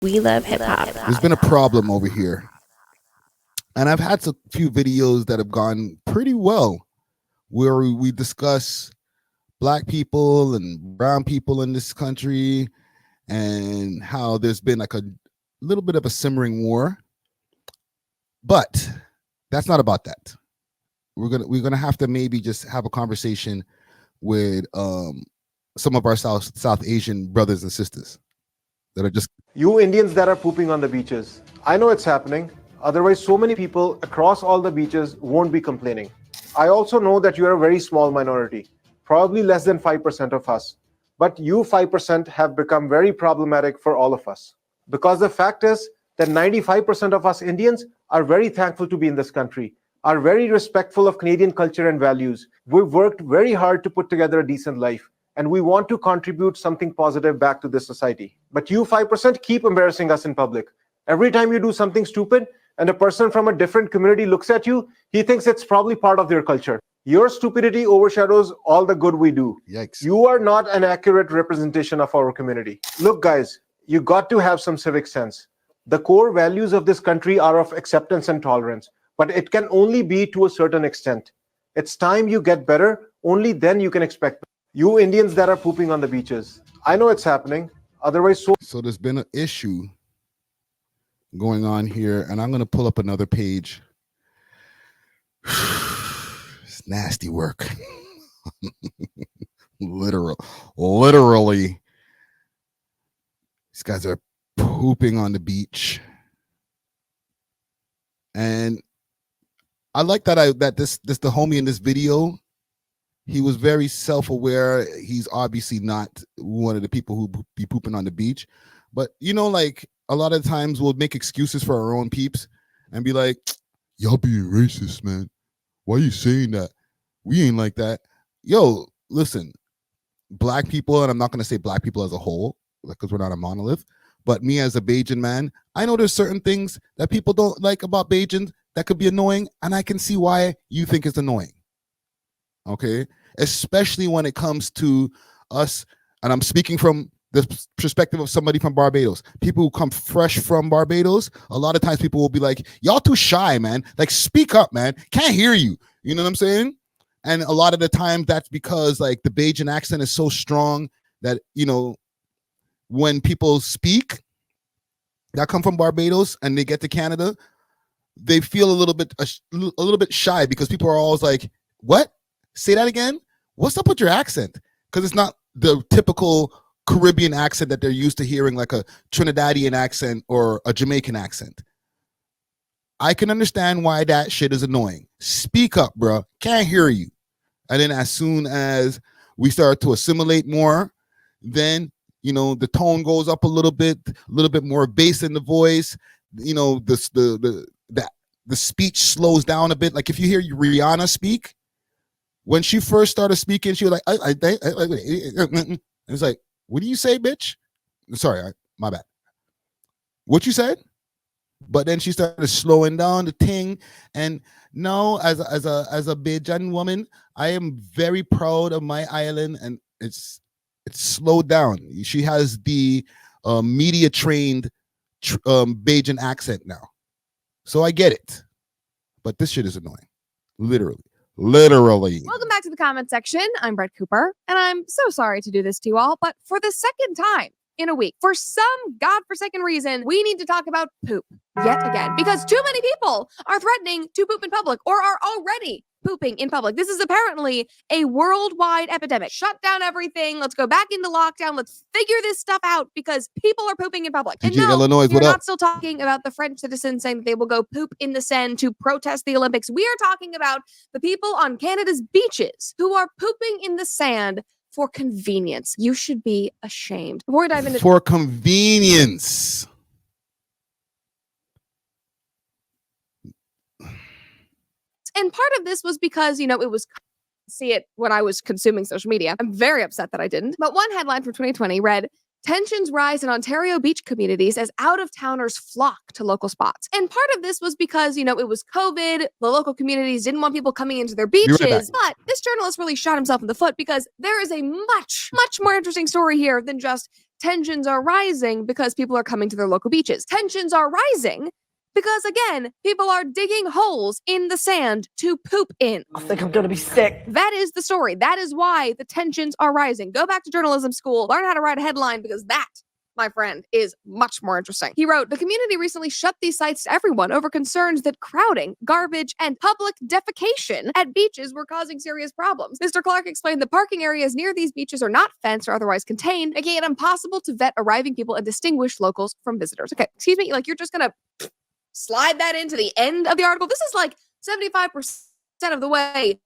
We love hip hop. There's been a problem over here. And I've had a few videos that have gone pretty well where we discuss black people and brown people in this country and how there's been like a little bit of a simmering war. But that's not about that. We're gonna have to maybe just have a conversation with some of our South Asian brothers and sisters that are just You Indians that are pooping on the beaches. I know it's happening. Otherwise, so many people across all the beaches won't be complaining. I also know that you are a very small minority, probably less than 5% of us. But you 5% have become very problematic for all of us. Because the fact is that 95% of us Indians are very thankful to be in this country, are very respectful of Canadian culture and values. We've worked very hard to put together a decent life, and we want to contribute something positive back to this society. But you 5% keep embarrassing us in public. Every time you do something stupid and a person from a different community looks at you, he thinks it's probably part of their culture. Your stupidity overshadows all the good we do. Yikes. You are not an accurate representation of our community. Look, guys, you got to have some civic sense. The core values of this country are of acceptance and tolerance, but it can only be to a certain extent. It's time you get better. Only then you can expect. You Indians that are pooping on the beaches. I know it's happening. Otherwise, so there's been an issue going on here, and I'm going to pull up another page. It's nasty work. Literally. These guys are pooping on the beach. And I like that this the homie in this video, he was very self-aware. He's obviously not one of the people who be pooping on the beach. But, you know, like a lot of times we'll make excuses for our own peeps and be like, y'all being racist, man. Why are you saying that? We ain't like that. Yo, listen, black people, and I'm not going to say black people as a whole, because we're not a monolith, but me as a Bajan man, I know there's certain things that people don't like about Bajans that could be annoying, and I can see why you think it's annoying. Okay? Especially when it comes to us, and I'm speaking from the perspective of somebody from Barbados. People who come fresh from Barbados, a lot of times people will be like, y'all too shy, man. Like, speak up, man. Can't hear you. You know what I'm saying? And a lot of the time that's because like the Bajan accent is so strong that, you know, when people speak that come from Barbados and they get to Canada, they feel a little bit shy because people are always like, what? Say that again? What's up with your accent? Because it's not the typical Caribbean accent that they're used to hearing, like a Trinidadian accent or a Jamaican accent. I can understand why that shit is annoying. Speak up, bro. Can't hear you. And then as soon as we start to assimilate more, then, you know, the tone goes up a little bit more bass in the voice. You know, the speech slows down a bit. Like if you hear Rihanna speak, when she first started speaking, she was like, it's like, what do you say, bitch? Sorry, my bad. What you said? But then she started slowing down the thing. And now, as a Bajan woman, I am very proud of my island, and it's slowed down. She has the media trained Bajan accent now, so I get it. But this shit is annoying, literally. Welcome back to the comment section. I'm Brett Cooper, and I'm so sorry to do this to you all, but for the second time in a week, for some godforsaken reason, we need to talk about poop yet again, because too many people are threatening to poop in public or are already pooping in public. This is apparently a worldwide epidemic. Shut down everything. Let's go back into lockdown. Let's figure this stuff out because people are pooping in public. And no, Illinois, we're not still talking about the French citizens saying that they will go poop in the Seine to protest the Olympics. We are talking about the people on Canada's beaches who are pooping in the sand for convenience. You should be ashamed. Before we dive into for convenience. And part of this was because, you know, it was see it when I was consuming social media. I'm very upset that I didn't. But one headline from 2020 read, Tensions rise in Ontario beach communities as out-of-towners flock to local spots. And part of this was because, it was COVID, the local communities didn't want people coming into their Be right back. beaches. But this journalist really shot himself in the foot because there is a much, much more interesting story here than just tensions are rising because people are coming to their local beaches. Tensions are rising because, again, people are digging holes in the sand to poop in. I think I'm gonna be sick. That is the story. That is why the tensions are rising. Go back to journalism school, learn how to write a headline, because that, my friend, is much more interesting. He wrote, the community recently shut these sites to everyone over concerns that crowding, garbage, and public defecation at beaches were causing serious problems. Mr. Clark explained the parking areas near these beaches are not fenced or otherwise contained, making it impossible to vet arriving people and distinguish locals from visitors. Okay, excuse me, like you're just gonna slide that into the end of the article? This is like 75% of the way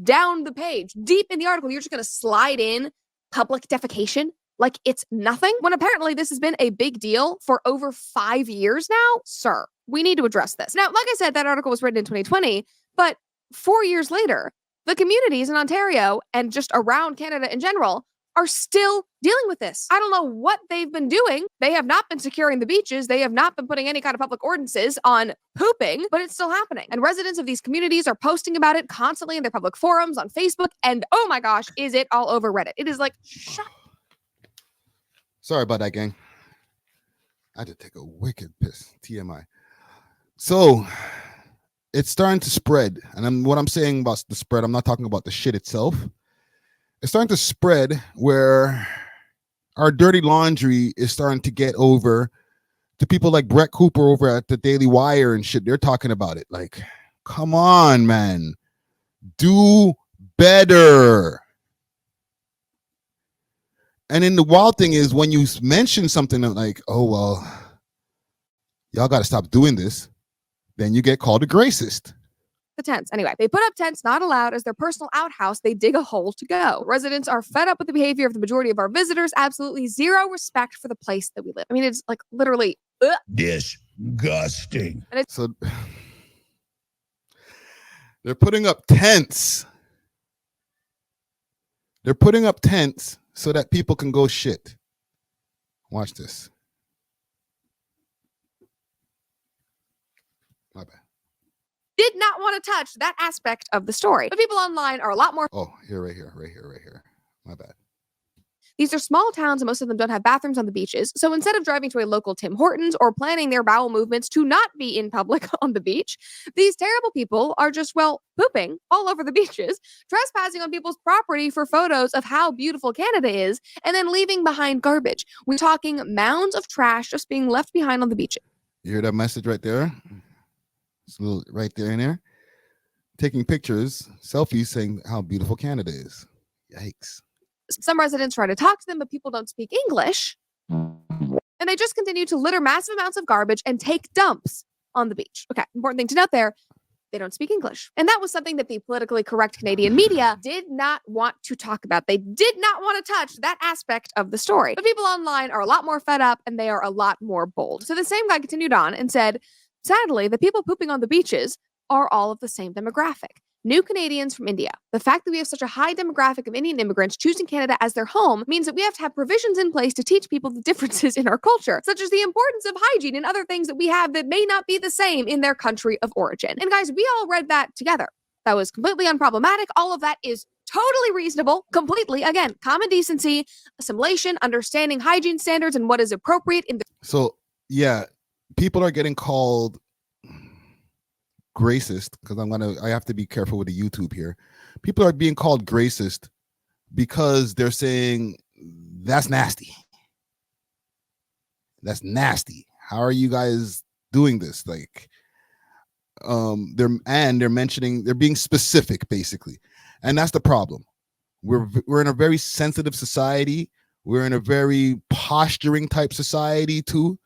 down the page, deep in the article. You're just going to slide in public defecation like it's nothing, when apparently this has been a big deal for over 5 years now. Sir, we need to address this. Now, like I said, that article was written in 2020, but 4 years later, the communities in Ontario and just around Canada in general are still dealing with this. I don't know what they've been doing. They have not been securing the beaches. They have not been putting any kind of public ordinances on pooping, but it's still happening. And residents of these communities are posting about it constantly in their public forums on Facebook. And oh my gosh, is it all over Reddit? It is like, shut. Sorry about that, gang. I had to take a wicked piss. TMI. So it's starting to spread. And what I'm saying about the spread, I'm not talking about the shit itself. It's starting to spread where our dirty laundry is starting to get over to people like Brett Cooper over at the Daily Wire and shit. They're talking about it. Like, come on, man. Do better. And then the wild thing is when you mention something like, oh, well, y'all got to stop doing this, then you get called a racist. The tents. Anyway, they put up tents not allowed as their personal outhouse. They dig a hole to go. Residents are fed up with the behavior of the majority of our visitors. Absolutely zero respect for the place that we live. I mean, it's like literally disgusting. And it's So they're putting up tents. They're putting up tents so that people can go shit. Watch this. My bad. did not want to touch that aspect of the story. But people online are a lot more. Oh, right here. My bad. These are small towns and most of them don't have bathrooms on the beaches. So instead of driving to a local Tim Hortons or planning their bowel movements to not be in public on the beach, these terrible people are just, pooping all over the beaches, trespassing on people's property for photos of how beautiful Canada is, and then leaving behind garbage. We're talking mounds of trash just being left behind on the beaches. You hear that message right there? It's a little right there in there. Taking pictures, selfies saying how beautiful Canada is. Yikes. Some residents try to talk to them, but people don't speak English. And they just continue to litter massive amounts of garbage and take dumps on the beach. Okay, important thing to note there, they don't speak English. And that was something that the politically correct Canadian media did not want to talk about. They did not want to touch that aspect of the story. But people online are a lot more fed up and they are a lot more bold. So the same guy continued on and said, sadly, the people pooping on the beaches are all of the same demographic. New Canadians from India. The fact that we have such a high demographic of Indian immigrants choosing Canada as their home means that we have to have provisions in place to teach people the differences in our culture, such as the importance of hygiene and other things that we have that may not be the same in their country of origin. And guys, we all read that together. That was completely unproblematic. All of that is totally reasonable, completely. Again, common decency, assimilation, understanding hygiene standards and what is appropriate in the. So, yeah, people are getting called racist because I have to be careful with the YouTube here. People are being called racist because they're saying that's nasty. That's nasty. How are you guys doing this? Like, they're mentioning, they're being specific basically, and that's the problem. We're in a very sensitive society. We're in a very posturing type society too,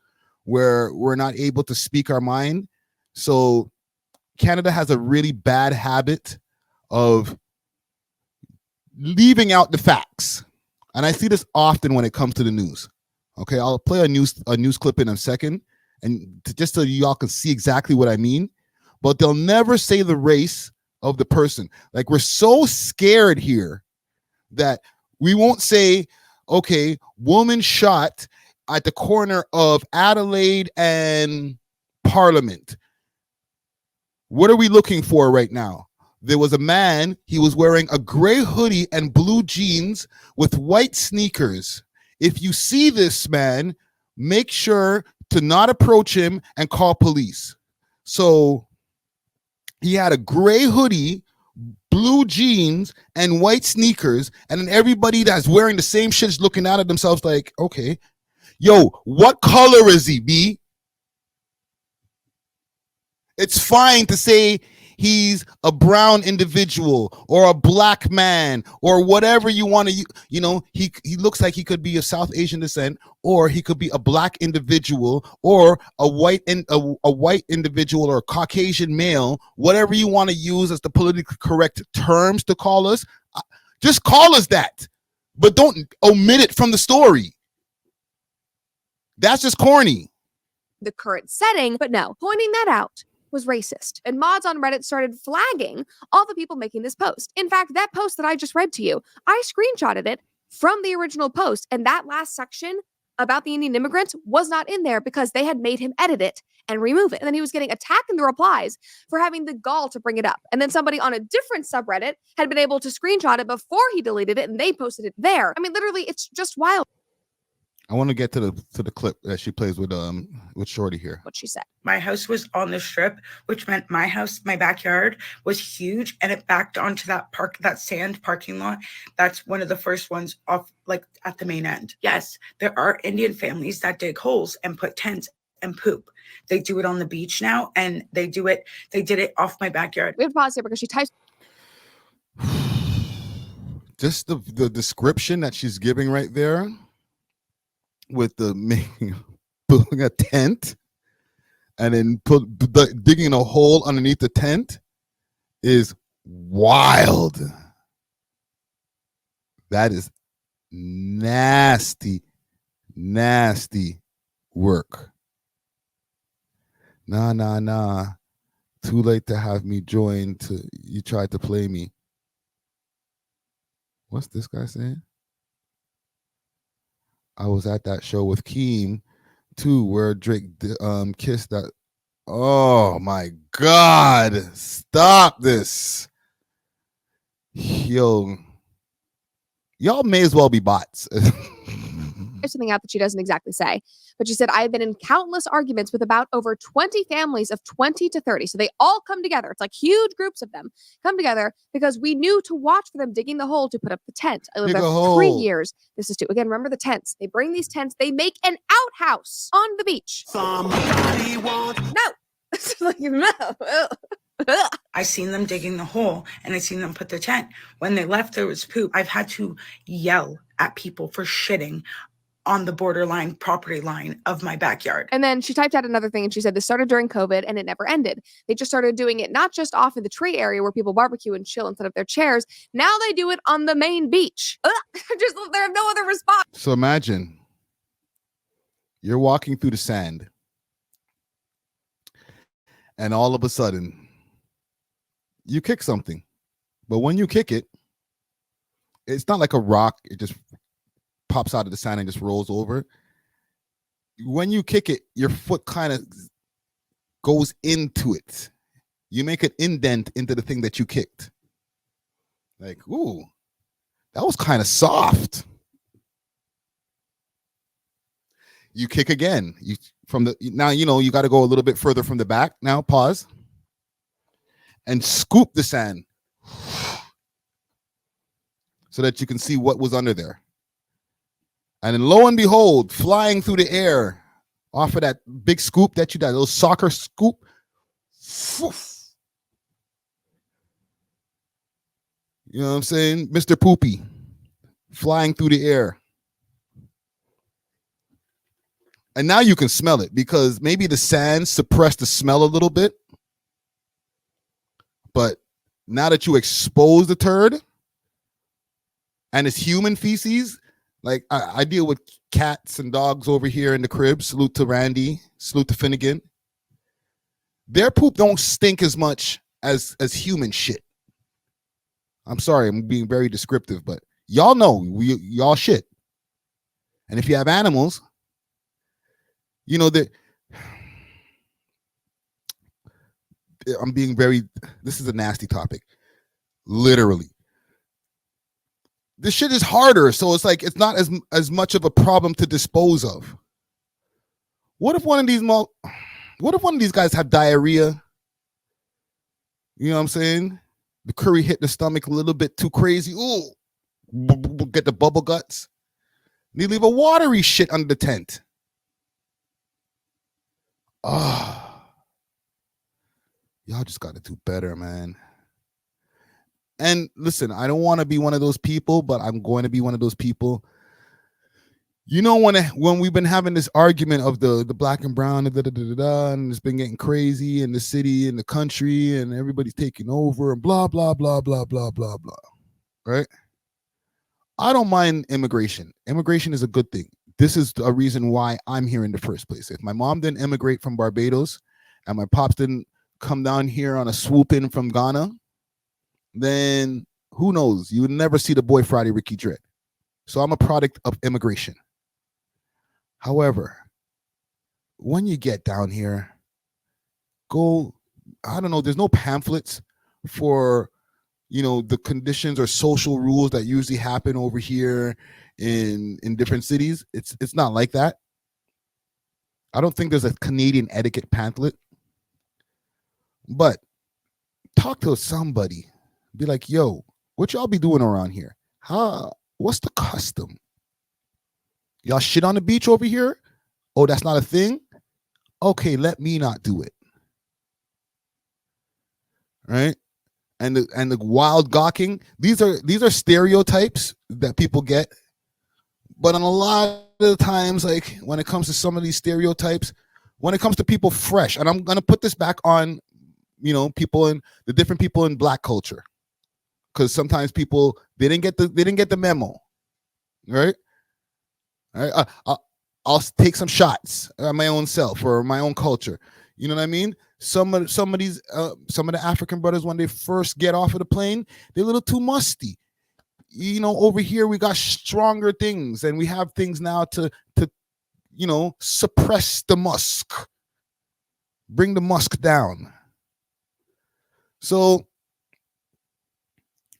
where we're not able to speak our mind. So Canada has a really bad habit of leaving out the facts. And I see this often when it comes to the news. Okay, I'll play a news clip in a second, and just so y'all can see exactly what I mean. But they'll never say the race of the person. Like, we're so scared here that we won't say, Okay, woman shot at the corner of Adelaide and Parliament. What are we looking for right now? There was a man, he was wearing a gray hoodie and blue jeans with white sneakers. If you see this man, make sure to not approach him and call police. So he had a gray hoodie, blue jeans, and white sneakers, and then everybody that's wearing the same shit is looking out at themselves like, okay, yo, what color is he, B? It's fine to say he's a brown individual or a black man or whatever you want to, you know, he looks like he could be of South Asian descent, or he could be a black individual or a white individual or a Caucasian male, whatever you want to use as the politically correct terms to call us. Just call us that, but don't omit it from the story. That's just corny. The current setting, but no, pointing that out was racist. And mods on Reddit started flagging all the people making this post. In fact, that post that I just read to you, I screenshotted it from the original post, and that last section about the Indian immigrants was not in there because they had made him edit it and remove it. And then he was getting attacked in the replies for having the gall to bring it up. And then somebody on a different subreddit had been able to screenshot it before he deleted it, and they posted it there. I mean, literally, it's just wild. I want to get to the clip that she plays with Shorty here. What she said. My house was on the strip, which meant my house, my backyard was huge, and it backed onto that sand parking lot. That's one of the first ones off, like at the main end. Yes, there are Indian families that dig holes and put tents and poop. They do it on the beach now, and they did it off my backyard. We have to pause here because she types. Just the description that she's giving right there, with building a tent and then digging a hole underneath the tent, is wild. That is nasty work. Nah. Too late to have me join. You tried to play me. What's this guy saying? I was at that show with Keem too, where Drake kissed that. Oh my God! Stop this, yo! Y'all may as well be bots. Something out that she doesn't exactly say, but she said, I have been in countless arguments with about over 20 families of 20 to 30. So they all come together. It's like huge groups of them come together because we knew to watch for them digging the hole to put up the tent. I lived there for 3 years. This is too. Again, remember the tents. They bring these tents. They make an outhouse on the beach. Somebody wants. No. Like, no. I seen them digging the hole, and I seen them put the tent. When they left, there was poop. I've had to yell at people for shitting on the borderline property line of my backyard. And then she typed out another thing, and she said this started during COVID and it never ended. They just started doing it not just off in the tree area where people barbecue and chill and set up their chairs. Now they do it on the main beach. Just there have no other response. So imagine you're walking through the sand, and all of a sudden you kick something. But when you kick it, it's not like a rock. It just pops out of the sand and just rolls over. When you kick it, your foot kind of goes into it. You make an indent into the thing that you kicked. Like, ooh, that was kind of soft. You kick again. Now you got to go a little bit further from the back. Now pause and scoop the sand so that you can see what was under there. And then lo and behold, flying through the air off of that big scoop that little soccer scoop. You know what I'm saying? Mr. Poopy flying through the air. And now you can smell it because maybe the sand suppressed the smell a little bit. But now that you expose the turd and it's human feces, like I deal with cats and dogs over here in the crib. Salute to Randy. Salute to Finnegan. Their poop don't stink as much as human shit. I'm sorry, I'm being very descriptive, but y'all know y'all shit. And if you have animals, you know that I'm being very, this is a nasty topic. Literally. This shit is harder, so it's like it's not as much of a problem to dispose of. What if one of these guys have diarrhea? You know what I'm saying? The curry hit the stomach a little bit too crazy. Ooh, get the bubble guts. They leave a watery shit under the tent. Ah, y'all just got to do better, man. And listen, I don't want to be one of those people, but I'm going to be one of those people. You know, when we've been having this argument of the black and brown, and it's been getting crazy in the city, in the country, and everybody's taking over and blah, blah, blah, blah, blah, blah, blah. Right? I don't mind immigration. Immigration is a good thing. This is a reason why I'm here in the first place. If my mom didn't immigrate from Barbados and my pops didn't come down here on a swoop in from Ghana, then who knows? You would never see the boy Friday Ricky Dredd. So I'm a product of immigration. However, when you get down here, I don't know, there's no pamphlets for, you know, the conditions or social rules that usually happen over here in different cities. It's not like that. I don't think there's a Canadian etiquette pamphlet. But talk to somebody. Be like, yo, what y'all be doing around here? What's the custom? Y'all shit on the beach over here? Oh, that's not a thing? Okay, let me not do it. Right? And the wild gawking, these are stereotypes that people get. But on a lot of the times, like when it comes to some of these stereotypes, when it comes to people fresh, and I'm gonna put this back on, you know, the different people in black culture. Because sometimes people they didn't get the memo. Right? All right, I'll take some shots at my own self or my own culture. You know what I mean? Some of the African brothers, when they first get off of the plane, they're a little too musty. You know, over here we got stronger things, and we have things now to you know, suppress the musk, bring the musk down. So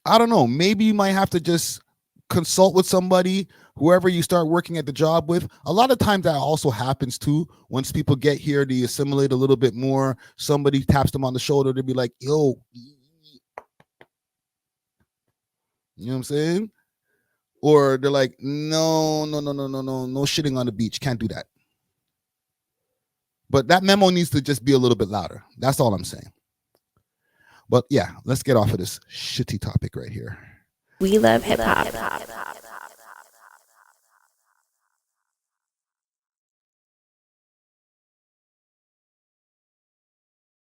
I don't know. Maybe you might have to just consult with somebody, whoever you start working at the job with. A lot of times that also happens too. Once people get here, they assimilate a little bit more. Somebody taps them on the shoulder to be like, yo, you know what I'm saying? Or they're like, no shitting on the beach. Can't do that. But that memo needs to just be a little bit louder. That's all I'm saying. But yeah, let's get off of this shitty topic right here. We love hip hop.